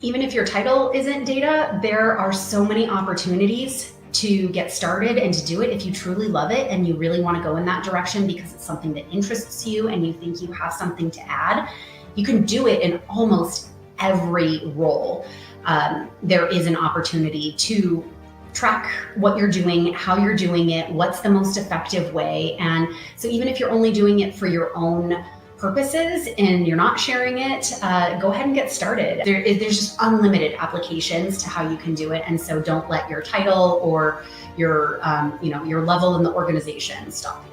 even if your title isn't data, there are so many opportunities to get started and to do it if you truly love it and you really want to go in that direction because it's something that interests you and you think you have something to add. You can do it in almost every role. There is an opportunity to track what you're doing, how you're doing it, what's the most effective way. And so even if you're only doing it for your own purposes and you're not sharing it, go ahead and get started. There's just unlimited applications to how you can do it. And so don't let your title or your level in the organization stop you.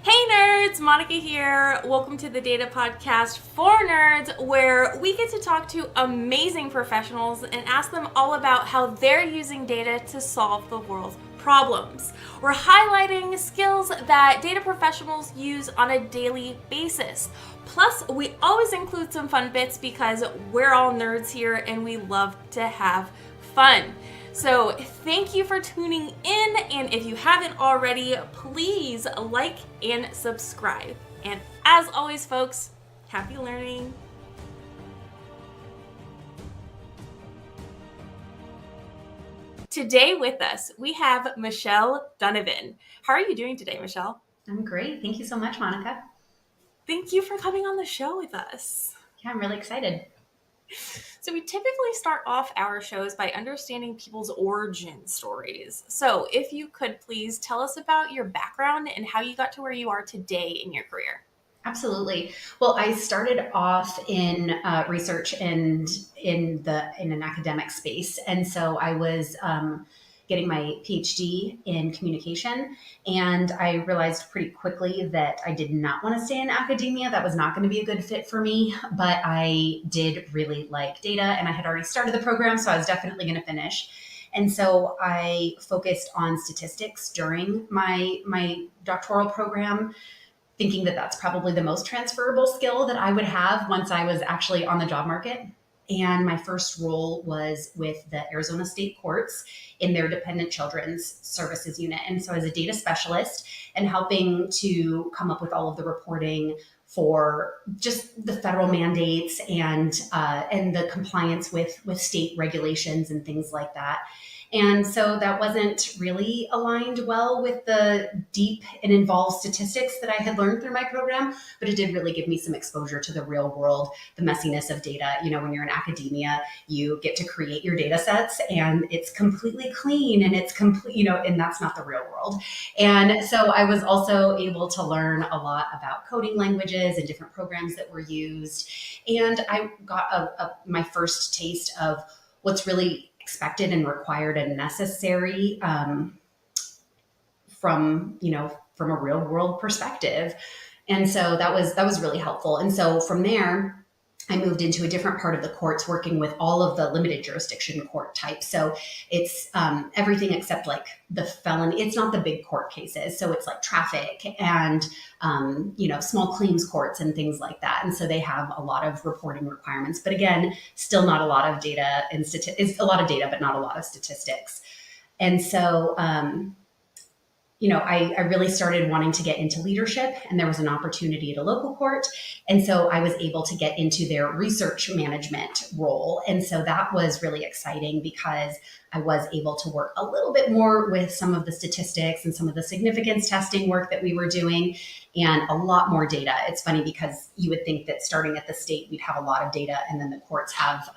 Hey nerds, Monica here. Welcome to the Data Podcast for Nerds, where we get to talk to amazing professionals and ask them all about how they're using data to solve the world's problems. We're highlighting skills that data professionals use on a daily basis. Plus, we always include some fun bits because we're all nerds here and we love to have fun. So thank you for tuning in, and if you haven't already, please like and subscribe. And as always, folks, happy learning. Today with us, we have Michelle Dunivan. How are you doing today, Michelle? I'm great. Thank you so much, Monica. Thank you for coming on the show with us. Yeah, I'm really excited. So we typically start off our shows by understanding people's origin stories. So if you could please tell us about your background and how you got to where you are today in your career. Absolutely. Well, I started off in research and in an academic space, and so I was getting my PhD in communication, and I realized pretty quickly that I did not want to stay in academia. That was not going to be a good fit for me, but I did really like data, and I had already started the program, so I was definitely going to finish. And so I focused on statistics during my doctoral program, thinking that that's probably the most transferable skill that I would have once I was actually on the job market. And my first role was with the Arizona State Courts in their Dependent Children's Services Unit. And so as a data specialist and helping to come up with all of the reporting for just the federal mandates and the compliance with state regulations and things like that. And so that wasn't really aligned well with the deep and involved statistics that I had learned through my program, but it did really give me some exposure to the real world, the messiness of data. You know, when you're in academia, you get to create your data sets and it's completely clean and it's complete, and that's not the real world. And so I was also able to learn a lot about coding languages and different programs that were used. And I got my first taste of what's really expected and required and necessary from a real world perspective. And so that was really helpful. And so from there, I moved into a different part of the courts, working with all of the limited jurisdiction court types. So it's everything except like the felony. It's not the big court cases. So it's like traffic and, small claims courts and things like that. And so they have a lot of reporting requirements. But again, still not a lot of data and it's a lot of data, but not a lot of statistics. And so, I really started wanting to get into leadership, and there was an opportunity at a local court. And so I was able to get into their research management role. And so that was really exciting because I was able to work a little bit more with some of the statistics and some of the significance testing work that we were doing and a lot more data. It's funny because you would think that starting at the state, we'd have a lot of data, and then the courts have,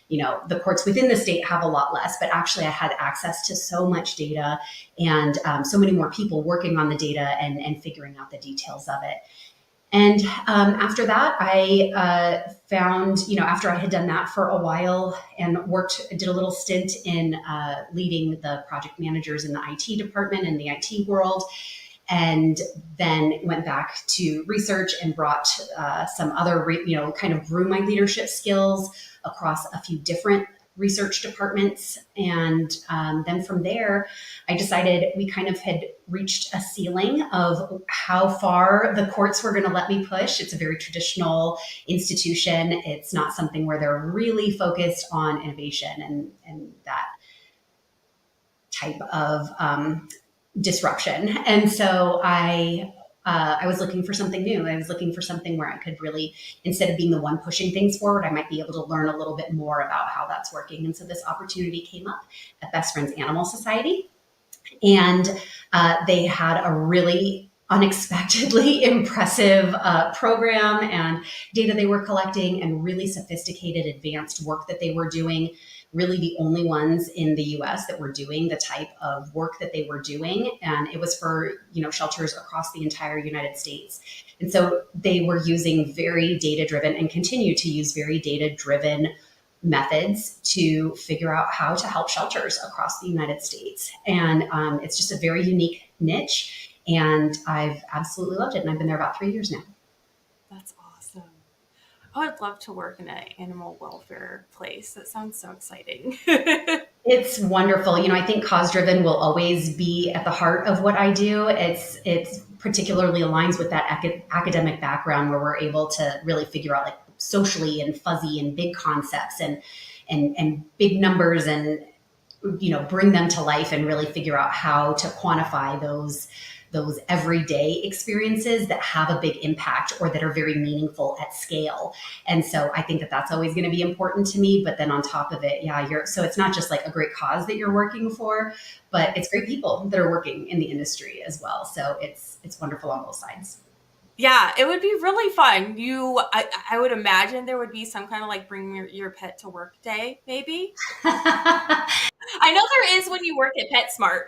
the courts within the state have a lot less. But actually, I had access to so much data and so many more people working on the data and figuring out the details of it. And after that, I found, after I had done that for a while and did a little stint in leading the project managers in the IT department in the IT world, and then went back to research and brought some other, kind of grew my leadership skills across a few different research departments. And then from there, I decided we kind of had reached a ceiling of how far the courts were going to let me push. It's a very traditional institution. It's not something where they're really focused on innovation and that type of disruption. And so I I was looking for something new. I was looking for something where I could really, instead of being the one pushing things forward, I might be able to learn a little bit more about how that's working. And so this opportunity came up at Best Friends Animal Society. And they had a really unexpectedly impressive program and data they were collecting and really sophisticated, advanced work that they were doing. Really, the only ones in the U.S. that were doing the type of work that they were doing, and it was for shelters across the entire United States. And so they were using very data-driven and continue to use very data-driven methods to figure out how to help shelters across the United States. And it's just a very unique niche. And I've absolutely loved it. And I've been there about 3 years now. That's awesome. I would love to work in an animal welfare place. That sounds so exciting. It's wonderful. I think cause-driven will always be at the heart of what I do. It's particularly aligns with that academic background where we're able to really figure out like socially and fuzzy and big concepts and big numbers and bring them to life and really figure out how to quantify those everyday experiences that have a big impact or that are very meaningful at scale. And so I think that that's always going to be important to me. But then on top of it, so it's not just like a great cause that you're working for, but it's great people that are working in the industry as well. So it's wonderful on both sides. Yeah, it would be really fun. I would imagine there would be some kind of like bring your pet to work day, maybe. I know there is when you work at PetSmart.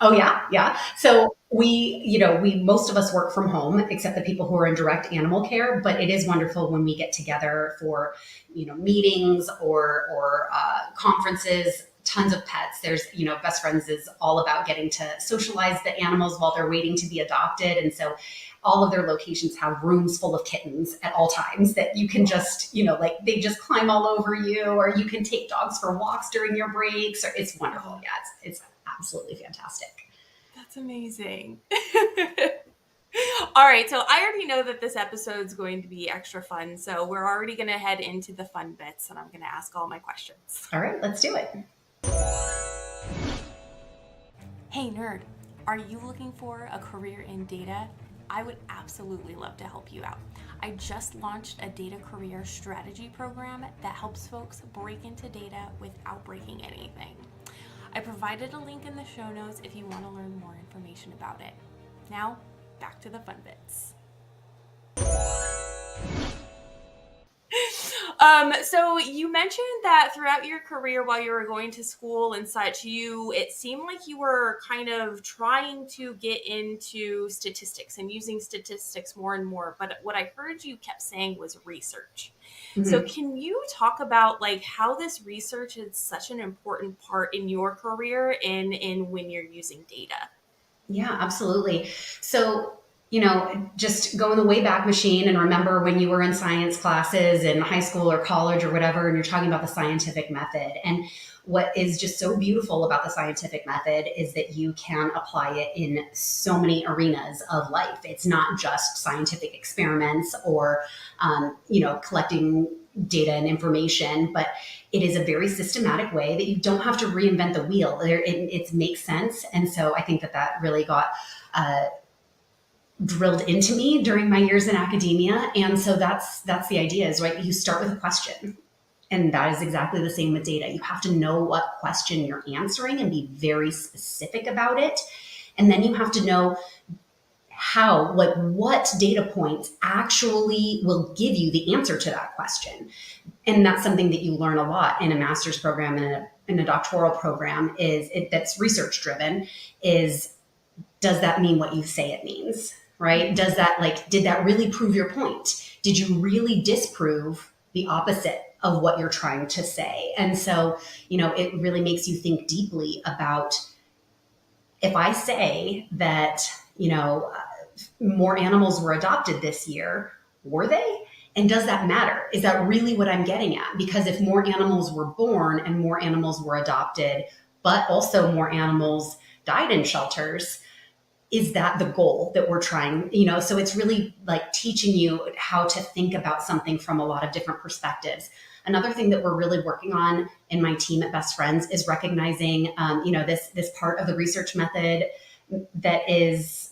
Oh yeah. So we most of us work from home, except the people who are in direct animal care. But it is wonderful when we get together for meetings or conferences. Tons of pets. There's Best Friends is all about getting to socialize the animals while they're waiting to be adopted, and so all of their locations have rooms full of kittens at all times that you can just like they just climb all over you, or you can take dogs for walks during your breaks. Or it's wonderful. Yeah, it's absolutely fantastic. That's amazing. All right, so I already know that this episode's going to be extra fun, so we're already going to head into the fun bits, and I'm going to ask all my questions. All right, let's do it. Hey nerd, are you looking for a career in data? I would absolutely love to help you out. I just launched a data career strategy program that helps folks break into data without breaking anything. I provided a link in the show notes if you want to learn more information about it. Now, back to the fun bits. So you mentioned that throughout your career while you were going to school and such, it seemed like you were kind of trying to get into statistics and using statistics more and more. But what I heard you kept saying was research. Mm-hmm. So can you talk about like how this research is such an important part in your career and in when you're using data? Yeah, absolutely. So just go in the Wayback Machine and remember when you were in science classes in high school or college or whatever, and you're talking about the scientific method. And what is just so beautiful about the scientific method is that you can apply it in so many arenas of life. It's not just scientific experiments or, collecting data and information, but it is a very systematic way that you don't have to reinvent the wheel. It makes sense. And so I think that really got drilled into me during my years in academia. And so that's the idea is, right, you start with a question. And that is exactly the same with data. You have to know what question you're answering and be very specific about it. And then you have to know what data points actually will give you the answer to that question. And that's something that you learn a lot in a master's program and in a doctoral program that's research driven is, does that mean what you say it means? Right? Does that did that really prove your point? Did you really disprove the opposite of what you're trying to say? And so, it really makes you think deeply about, if I say that, more animals were adopted this year, were they? And does that matter? Is that really what I'm getting at? Because if more animals were born and more animals were adopted, but also more animals died in shelters, is that the goal that we're trying? So it's really like teaching you how to think about something from a lot of different perspectives. Another thing that we're really working on in my team at Best Friends is recognizing, this part of the research method that is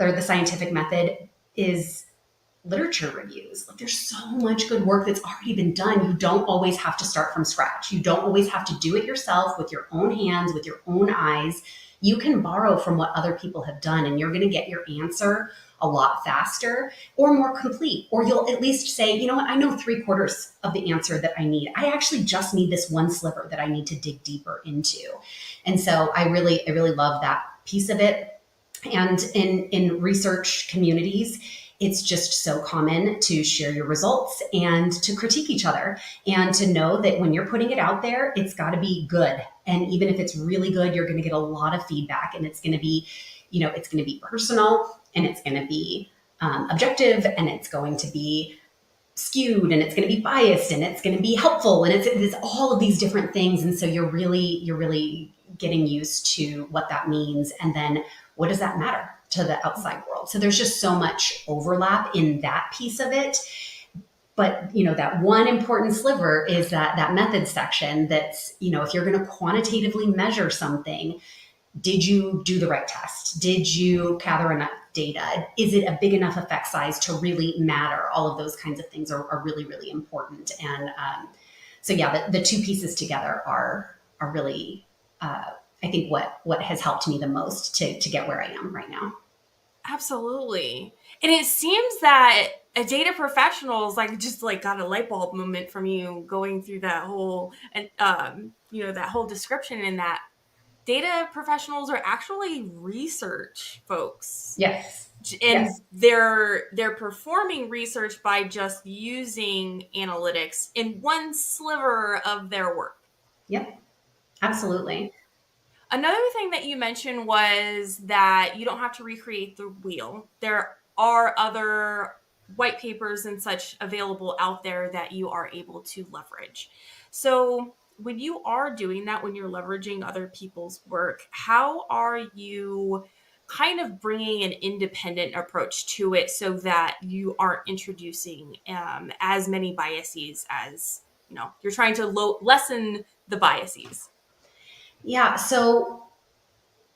or the scientific method is literature reviews. Like there's so much good work that's already been done. You don't always have to start from scratch. You don't always have to do it yourself with your own hands, with your own eyes. You can borrow from what other people have done, and you're going to get your answer a lot faster or more complete. Or you'll at least say, you know what, I know 3/4 of the answer that I need. I actually just need this one sliver that I need to dig deeper into. And so I really love that piece of it. And in research communities, it's just so common to share your results and to critique each other and to know that when you're putting it out there, it's got to be good. And even if it's really good, you're going to get a lot of feedback, and it's going to be, it's going to be personal, and it's going to be objective, and it's going to be skewed, and it's going to be biased, and it's going to be helpful, and it's all of these different things. And so you're really getting used to what that means, and then what does that matter to the outside world? So there's just so much overlap in that piece of it. But that one important sliver is that method section. That's if you're going to quantitatively measure something, did you do the right test? Did you gather enough data? Is it a big enough effect size to really matter? All of those kinds of things are really important. And so yeah, the two pieces together are really I think what has helped me the most to get where I am right now. Absolutely. And it seems that a data professionals just got a light bulb moment from you going through that whole that whole description, in that data professionals are actually research folks. Yes. And yes. they're performing research by just using analytics in one sliver of their work. Yep. Absolutely. Another thing that you mentioned was that you don't have to recreate the wheel. There are other white papers and such available out there that you are able to leverage. So when you are doing that, when you're leveraging other people's work, how are you kind of bringing an independent approach to it so that you aren't introducing as many biases as, you're trying to lessen the biases? Yeah, so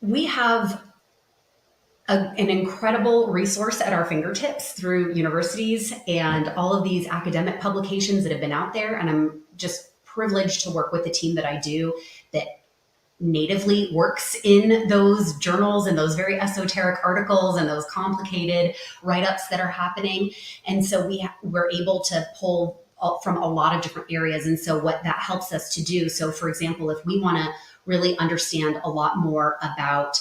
we have an incredible resource at our fingertips through universities and all of these academic publications that have been out there. And I'm just privileged to work with the team that I do that natively works in those journals and those very esoteric articles and those complicated write-ups that are happening. And so we're able to pull from a lot of different areas. And so what that helps us to do, so for example, if we want to really understand a lot more about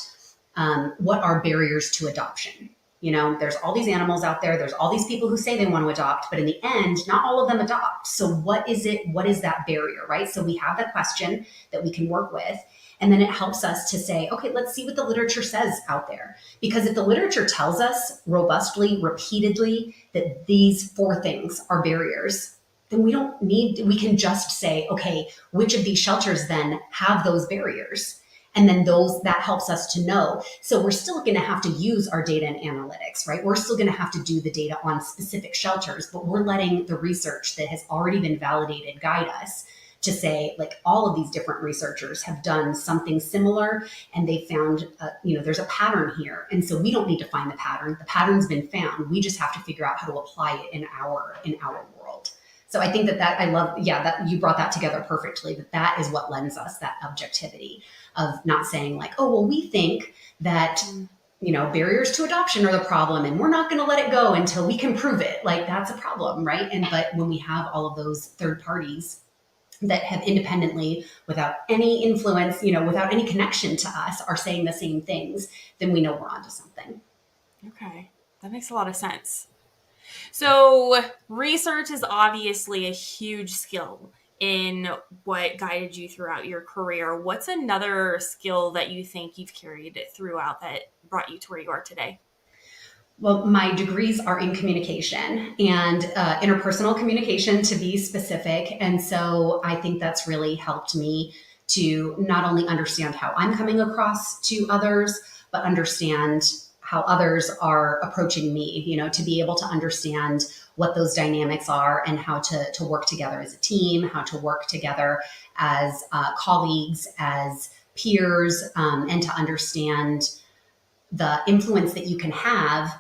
what are barriers to adoption. There's all these animals out there. There's all these people who say they want to adopt, but in the end, not all of them adopt. So what is it? What is that barrier, right? So we have the question that we can work with. And then it helps us to say, okay, let's see what the literature says out there. Because if the literature tells us robustly, repeatedly, that these 4 things are barriers, then we can just say, okay, which of these shelters then have those barriers? And then that helps us to know. So we're still going to have to use our data and analytics, right? We're still going to have to do the data on specific shelters, but we're letting the research that has already been validated guide us to say, all of these different researchers have done something similar, and they found, there's a pattern here. And so we don't need to find the pattern. The pattern's been found. We just have to figure out how to apply it in our world. So I think that I love, that you brought that together perfectly, that is what lends us that objectivity of not saying we think that, barriers to adoption are the problem and we're not going to let it go until we can prove it. That's a problem, right? But when we have all of those third parties that have independently, without any influence, without any connection to us, are saying the same things, then we know we're onto something. Okay. That makes a lot of sense. So research is obviously a huge skill in what guided you throughout your career. What's another skill that you think you've carried throughout that brought you to where you are today? Well, my degrees are in communication and interpersonal communication, to be specific. And so I think that's really helped me to not only understand how I'm coming across to others, but understand how others are approaching me, to be able to understand what those dynamics are and how to work together as a team, how to work together as colleagues, as peers, and to understand the influence that you can have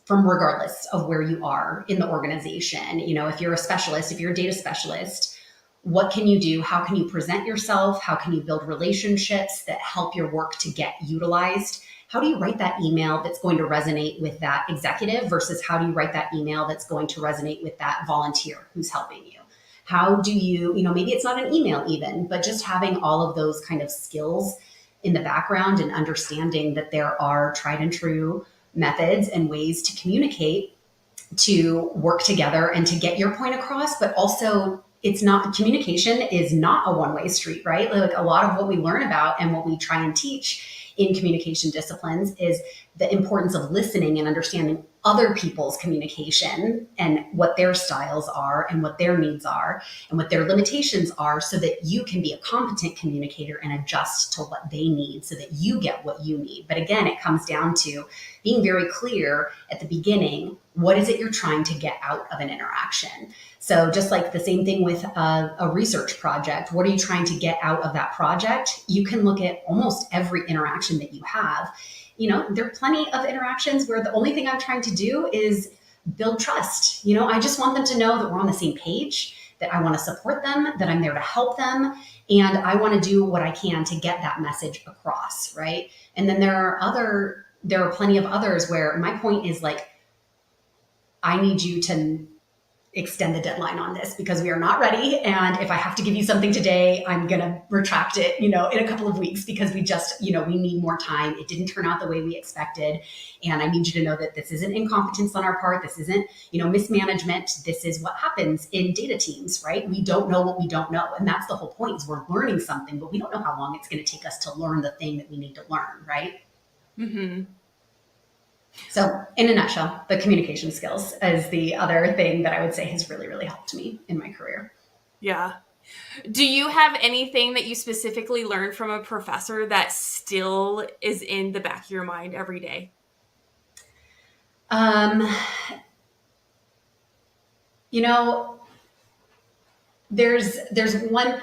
from regardless of where you are in the organization. If you're a specialist, if you're a data specialist, what can you do? How can you present yourself? How can you build relationships that help your work to get utilized? How do you write that email that's going to resonate with that executive versus how do you write that email that's going to resonate with that volunteer who's helping you? How do you, maybe it's not an email even, but just having all of those kind of skills in the background and understanding that there are tried and true methods and ways to communicate, to work together and to get your point across, but also communication is not a one-way street, right? Like a lot of what we learn about and what we try and teach in communication disciplines is the importance of listening and understanding other people's communication and what their styles are and what their needs are and what their limitations are so that you can be a competent communicator and adjust to what they need so that you get what you need. But again, it comes down to being very clear at the beginning, what is it you're trying to get out of an interaction? So just like the same thing with a research project, what are you trying to get out of that project? You can look at almost every interaction that you have. There are plenty of interactions where the only thing I'm trying to do is build trust. I just want them to know that we're on the same page, that I want to support them, that I'm there to help them, and I want to do what I can to get that message across, right? And then there are plenty of others where my point is like, I need you to extend the deadline on this because we are not ready. And if I have to give you something today, I'm going to retract it, in a couple of weeks because we just, we need more time. It didn't turn out the way we expected. And I need you to know that this isn't incompetence on our part. This isn't, mismanagement. This is what happens in data teams, right? We don't know what we don't know. And that's the whole point is we're learning something, but we don't know how long it's going to take us to learn the thing that we need to learn, right? Mm-hmm. So in a nutshell, the communication skills is the other thing that I would say has really, really helped me in my career. Yeah. Do you have anything that you specifically learned from a professor that still is in the back of your mind every day? There's one.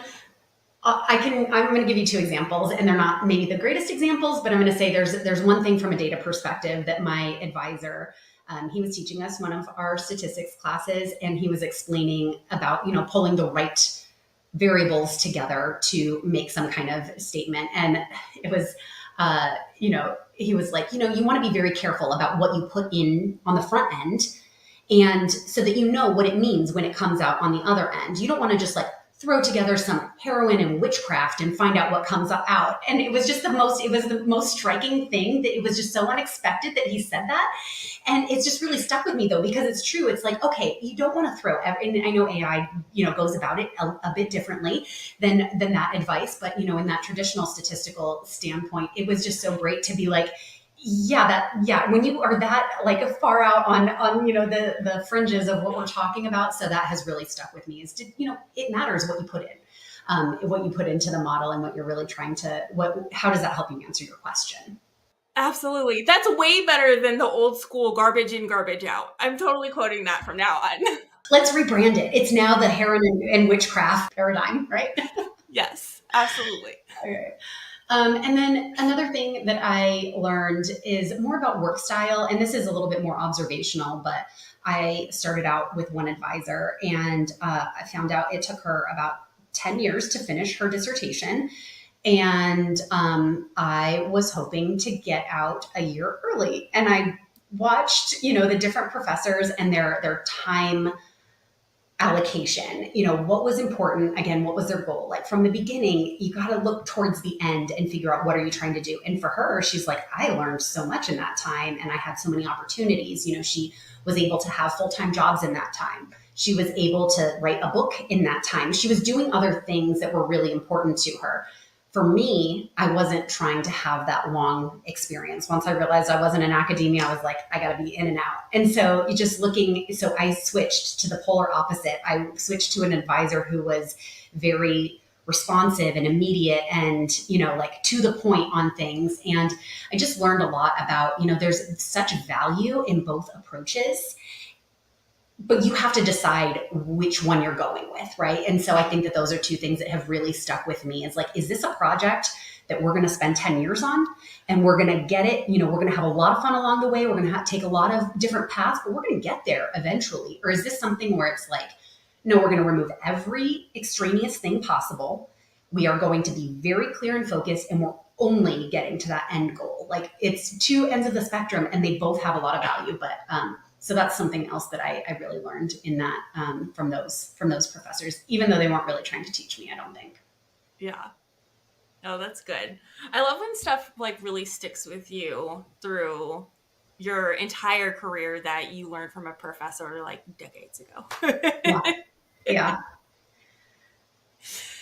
I'm going to give you two examples, and they're not maybe the greatest examples, but I'm going to say there's one thing from a data perspective that my advisor, he was teaching us one of our statistics classes, and he was explaining about pulling the right variables together to make some kind of statement, and it was he was like you want to be very careful about what you put in on the front end, and so that what it means when it comes out on the other end. You don't want to just like throw together some heroin and witchcraft and find out what comes out. And it was the most striking thing that it was just so unexpected that he said that. And it's just really stuck with me though, because it's true. It's like, okay, you don't want to throw and I know AI, goes about it a bit differently than that advice. But, in that traditional statistical standpoint, it was just so great to be like, when you are that like far out on the fringes of what we're talking about. So that has really stuck with me is it matters what you put in, what you put into the model and what you're really trying to, how does that help you answer your question? Absolutely. That's way better than the old school garbage in, garbage out. I'm totally quoting that from now on. Let's rebrand it. It's now the heroin and witchcraft paradigm, right? Yes, absolutely. Okay. And then another thing that I learned is more about work style. And this is a little bit more observational, but I started out with one advisor and I found out it took her about 10 years to finish her dissertation. And I was hoping to get out a year early. And I watched, the different professors and their time allocation, what was important, again, what was their goal? Like from the beginning, you got to look towards the end and figure out what are you trying to do. And for her, she's like, I learned so much in that time and I had so many opportunities. She was able to have full-time jobs in that time. She was able to write a book in that time. She was doing other things that were really important to her. For me, I wasn't trying to have that long experience. Once I realized I wasn't in academia, I was like, I got to be in and out. And so so I switched to the polar opposite. I switched to an advisor who was very responsive and immediate and, like to the point on things. And I just learned a lot about, there's such value in both approaches. But you have to decide which one you're going with, right? And so I think that those are two things that have really stuck with me. It's like, is this a project that we're going to spend 10 years on, and we're going to get it. We're going to have a lot of fun along the way. We're going to take a lot of different paths, but we're going to get there eventually. Or is this something where it's like, no, we're going to remove every extraneous thing possible. We are going to be very clear and focused, and we're only getting to that end goal. Like, it's two ends of the spectrum, and they both have a lot of value. But so that's something else that I really learned in that from those professors, even though they weren't really trying to teach me, I don't think. Yeah. Oh, that's good. I love when stuff like really sticks with you through your entire career that you learned from a professor like decades ago. Yeah. Yeah.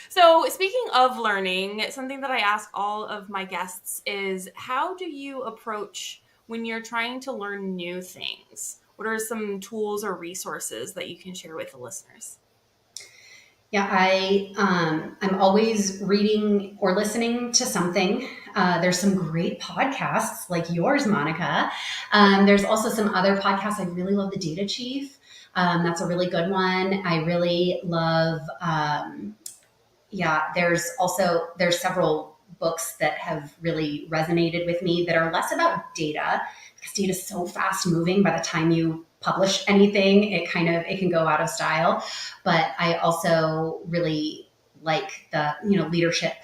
So, speaking of learning, something that I ask all of my guests is, how do you approach when you're trying to learn new things? What are some tools or resources that you can share with the listeners? Yeah, I'm always reading or listening to something. There's some great podcasts like yours, Monica. There's also some other podcasts. I really love The Data Chief. That's a really good one. I really love. There's several books that have really resonated with me that are less about data, because data is so fast moving. By the time you publish anything, it can go out of style. But I also really like the leadership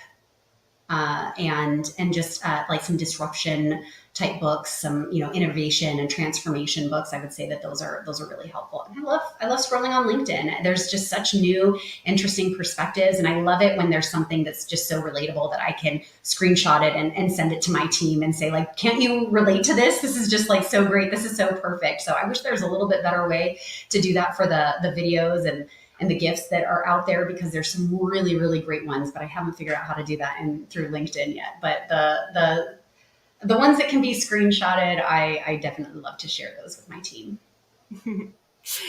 and just like some disruption type books, some innovation and transformation books. I would say that those are really helpful. And I love scrolling on LinkedIn. There's just such new, interesting perspectives, and I love it when there's something that's just so relatable that I can screenshot it and send it to my team and say, like, can't you relate to this? This is just like so great. This is so perfect. So I wish there's a little bit better way to do that for the videos and the gifts that are out there, because there's some really, really great ones, but I haven't figured out how to do that through LinkedIn yet. But the ones that can be screenshotted, I definitely love to share those with my team.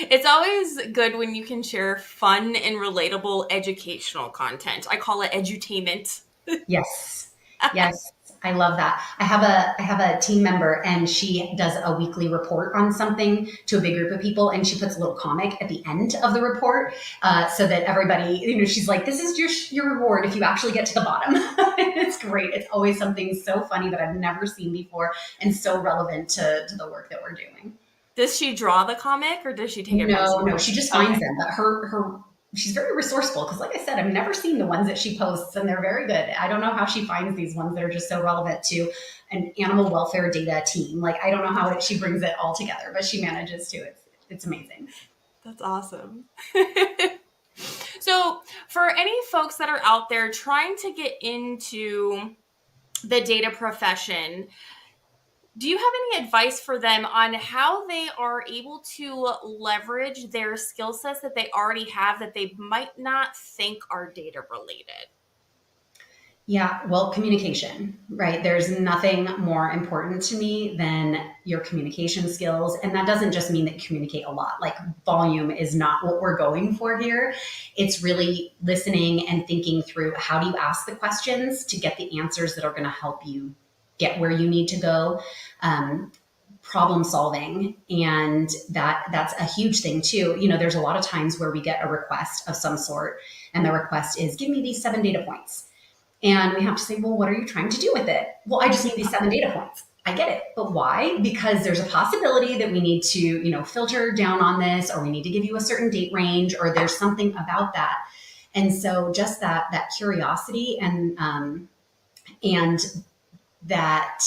It's always good when you can share fun and relatable educational content. I call it edutainment. Yes. Yes. I love that. I have a team member, and she does a weekly report on something to a big group of people, and she puts a little comic at the end of the report so that everybody, she's like, this is your reward if you actually get to the bottom. It's great. It's always something so funny that I've never seen before and so relevant to the work that we're doing. Does she draw the comic, or does she take it from somewhere? No, she just finds them. But she's very resourceful, because, like I said, I've never seen the ones that she posts, and they're very good. I don't know how she finds these ones that are just so relevant to an animal welfare data team. Like, I don't know how she brings it all together, but she manages to. It's amazing. That's awesome. So, for any folks that are out there trying to get into the data profession, do you have any advice for them on how they are able to leverage their skill sets that they already have that they might not think are data related? Yeah, well, communication, right? There's nothing more important to me than your communication skills. And that doesn't just mean that you communicate a lot. Like, volume is not what we're going for here. It's really listening and thinking through, how do you ask the questions to get the answers that are going to help you get where you need to go. Problem solving, and that's a huge thing too. There's a lot of times where we get a request of some sort, and the request is, give me these 7 data points. And we have to say, well, what are you trying to do with it? Well, I just need these 7 data points. I get it. But why? Because there's a possibility that we need to, filter down on this, or we need to give you a certain date range, or there's something about that. And so just that curiosity and that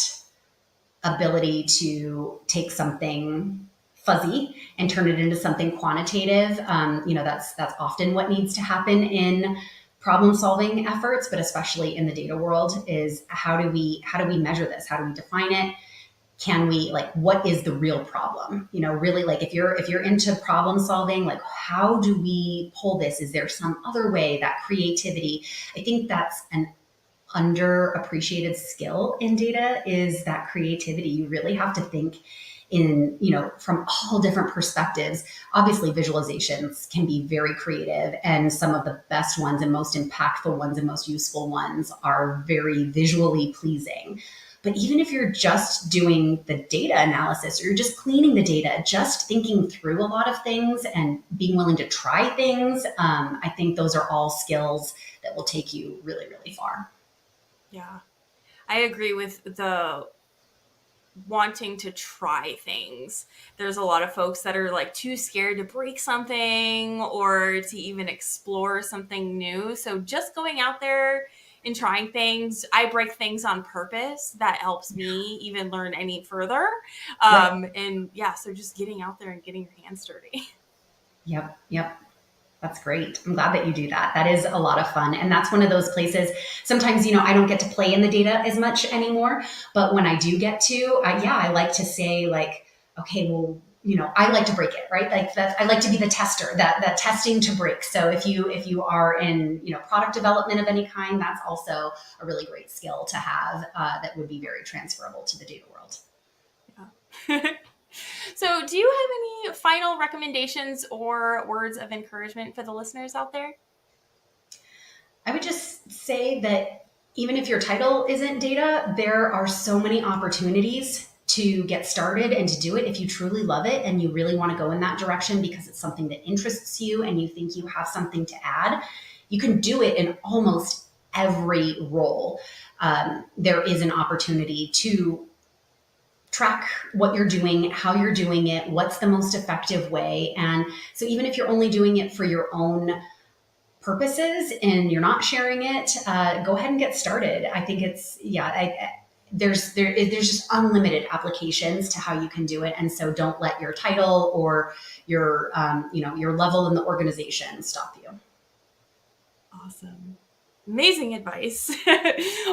ability to take something fuzzy and turn it into something quantitative. That's often what needs to happen in problem solving efforts, but especially in the data world, is how do we measure this? How do we define it? Can we, like, what is the real problem? Really, like, if you're into problem solving, like, how do we pull this? Is there some other way? That creativity, I think that's an underappreciated skill in data, is that creativity. You really have to think in, from all different perspectives. Obviously, visualizations can be very creative, and some of the best ones and most impactful ones and most useful ones are very visually pleasing. But even if you're just doing the data analysis, or you're just cleaning the data, just thinking through a lot of things and being willing to try things, I think those are all skills that will take you really, really far. Yeah. I agree with the wanting to try things. There's a lot of folks that are like too scared to break something or to even explore something new. So just going out there and trying things, I break things on purpose. That helps me even learn any further. Yep. And yeah, so just getting out there and getting your hands dirty. Yep. Yep. That's great. I'm glad that you do that. That is a lot of fun. And that's one of those places. Sometimes, I don't get to play in the data as much anymore. But when I do get to, I like to say, like, okay, well, I like to break it, right? Like that, I like to be the tester, that testing to break. So if you are in, product development of any kind, that's also a really great skill to have that would be very transferable to the data world. Yeah. So, do you have any final recommendations or words of encouragement for the listeners out there? I would just say that even if your title isn't data, there are so many opportunities to get started and to do it if you truly love it and you really want to go in that direction because it's something that interests you and you think you have something to add. You can do it in almost every role. There is an opportunity to track what you're doing, how you're doing it, what's the most effective way. And so, even if you're only doing it for your own purposes and you're not sharing it, go ahead and get started. I think it's there's just unlimited applications to how you can do it, and so don't let your title or your your level in the organization stop you. Awesome. Amazing advice.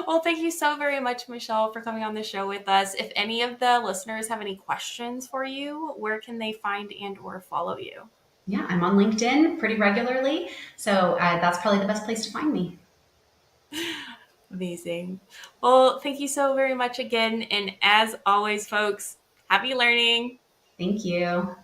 Well, thank you so very much, Michelle, for coming on the show with us. If any of the listeners have any questions for you, where can they find and or follow you? Yeah, I'm on LinkedIn pretty regularly, so that's probably the best place to find me. Amazing. Well, thank you so very much again. And as always, folks, happy learning. Thank you.